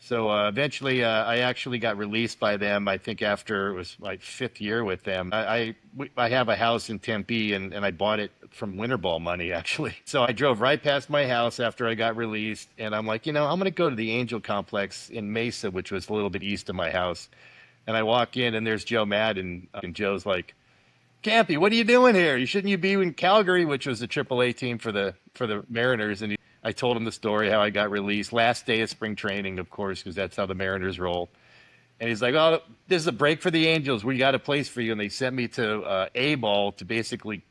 So eventually, I actually got released by them. I think after it was my fifth year with them. I have a house in Tempe, and I bought it from winter ball money actually. So I drove right past my house after I got released, and I'm like, I'm going to go to the Angel Complex in Mesa, which was a little bit east of my house. And I walk in, and there's Joe Madden, and Joe's like, Campy, what are you doing here? You shouldn't you be in Calgary, which was the AAA team for the Mariners? And I told him the story how I got released last day of spring training, of course, because that's how the Mariners roll. And he's like, "Oh, this is a break for the Angels. We got a place for you." And they sent me to A ball to basically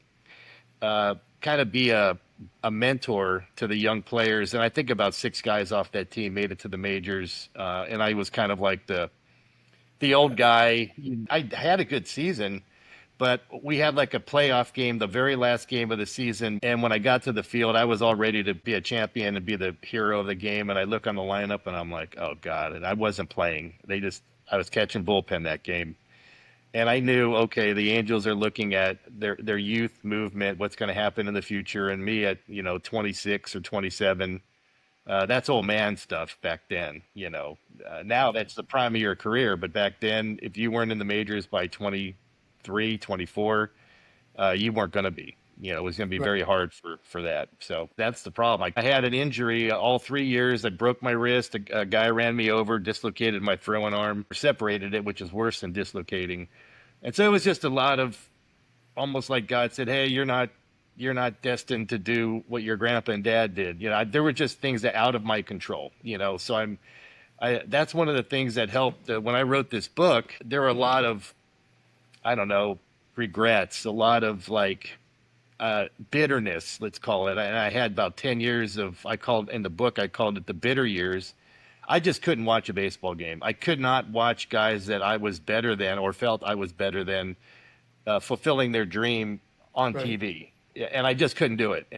kind of be a mentor to the young players. And I think about six guys off that team made it to the majors, and I was kind of like the old guy. I had a good season, but we had like a playoff game, the very last game of the season. And when I got to the field, I was all ready to be a champion and be the hero of the game. And I look on the lineup and I'm like, oh God. And I wasn't playing. I was catching bullpen that game. And I knew, okay, the Angels are looking at their youth movement, what's going to happen in the future. And me at, 26 or 27, that's old man stuff back then. Now that's the prime of your career. But back then, if you weren't in the majors by 23, 24, you weren't going to be. It was going to be Right. very hard for that. So that's the problem. I had an injury all 3 years. I broke my wrist. A guy ran me over, dislocated my throwing arm, separated it, which is worse than dislocating. And so it was just a lot of almost like God said, "Hey, you're not destined to do what your grandpa and dad did." There were just things that out of my control. So that's one of the things that helped when I wrote this book. There were a lot of, I don't know, regrets, a lot of like bitterness, let's call it. And I had about 10 years of, in the book, I called it the bitter years. I just couldn't watch a baseball game. I could not watch guys that I was better than or felt I was better than fulfilling their dream on Right. TV. And I just couldn't do it.